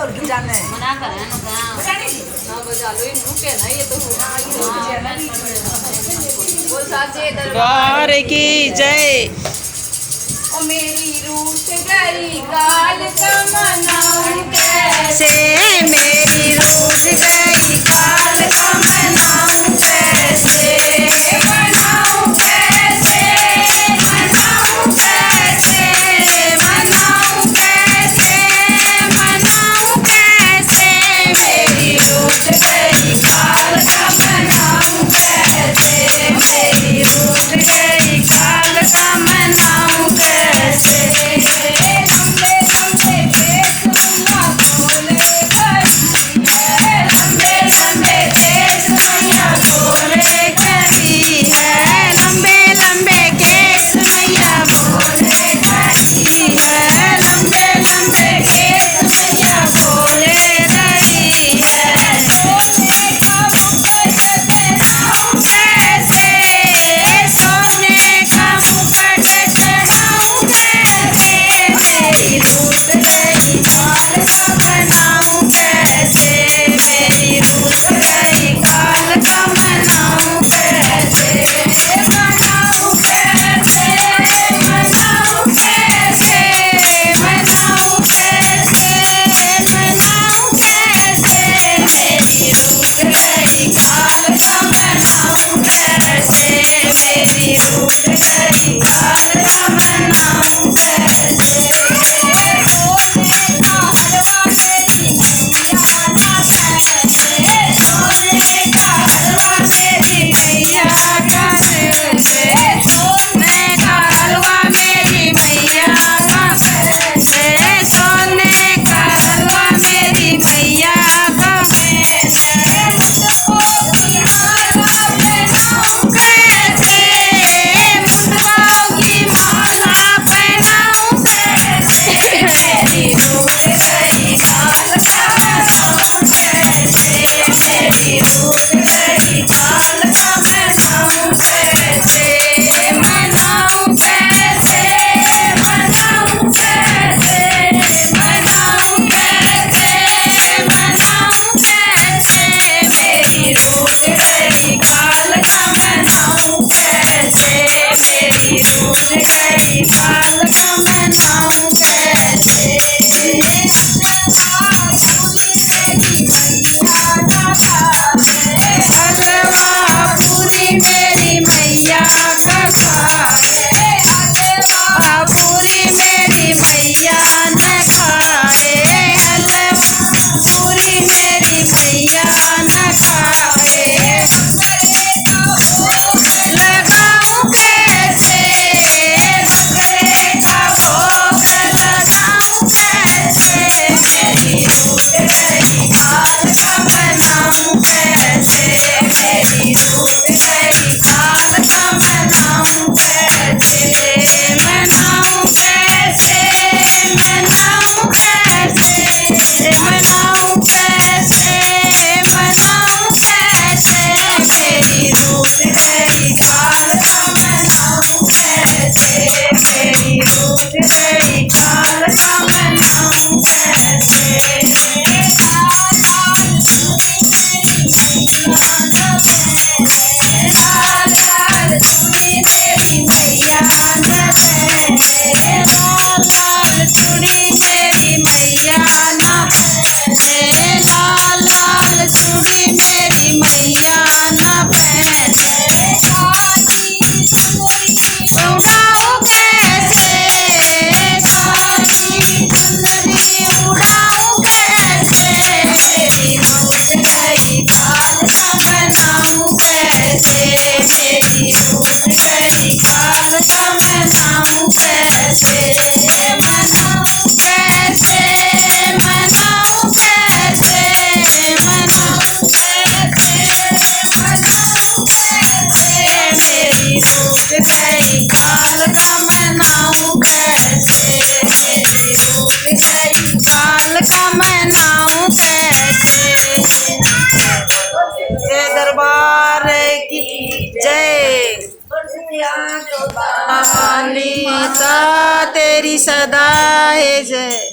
और जाना है मना कर है ना ना बजा लो इन रुके ना ये तो बोल साचे दरबार की जय। ओ मेरी रूठ गई काल का मनाऊं कैसे मेरी रूठ गई काल का मनाऊं कैसे मनाऊं कैसे मनाऊं कैसे मनाऊं कैसे मनाऊं कैसे मेरी रूठ गई काल का मनाऊं कैसे मेरी रूठ गई काल का मनाऊं कैसे लंबे लंबे केस मैया बोले खड़ी है लंबे लंबे केस मैया बोले खड़ी है लंबे लंबे केस मैया बोले खड़ी है लंबे लंबे केस मैया बोले रही है सोने का मुकुट पहनाऊं कैसे सोने का मुकुट चढ़ाऊं कैसे मेरी रूठ गई काल का मनाऊं कैसे मेरी रूठ गई काल का मनाऊं कैसे मनाऊं कैसे मनाऊं कैसे मनाऊं कैसे मनाऊं कैसे मेरी रूठ गई काल का मनाऊं कैसे मेरी रूठ गई काल का मनाऊं कैसे सोने का हलवा मेरी मैया ना कैसे सोने का हलवा मेरी मैया कैसे सोने का हलवा मेरी मैया कैसे सोने का हलवा मेरी मैया कैसे मुझको की माला पहनाऊं कैसे मुझको की माला पहनाऊं कैसे मेरी रूठ गई काल का मनाऊं कैसे मेरी रूठ गई काल का मनाऊं कैसे मनाऊं कैसे मनाऊं कैसे मनाऊं कैसे मनाऊं कैसे मेरी रूठ गई काल का मनाऊं कैसे मेरी रूठ गई काल का मनाऊं कैसे हलवा पूरी मेरी मैया का खाए हलवा पूरी मेरी मैया न खाए हलवा पूरी मेरी मैया न खाए लगाऊं कैसे बकरे का भोग लगाऊं कैसे मेरी रूठ गई काल का मनाऊं कैसे मेरी रूठ गई काल का मनाऊं कैसे मनाऊं कैसे मनाऊं कैसे मनाऊं कैसे मनाऊं कैसे मेरी रूठ गई काल का मनाऊं कैसे मेरी रूठ गई काल का मनाऊं कैसे लाल लाल चूड़ी मेरी मैया न पहने लाल लाल चूड़ी मेरी मैया न पहने लाल लाल चूड़ी मेरी मैया न पहने काली चुनरी उड़ाऊं कैसे काली चुनरी उड़ाऊं कैसे मेरी रूठ गई काल का मनाऊं कैसे मेरी रूठ गई काल का मनाऊं कैसे मनाऊं कैसे मनाऊं कैसे मनाऊं कैसे मनाऊं कैसे मेरी रूठ गई काल का मनाऊं कैसे मेरी रूठ गई काल का मनाऊं कैसे जय दरबार की जय। जय तेरी सदा है जय।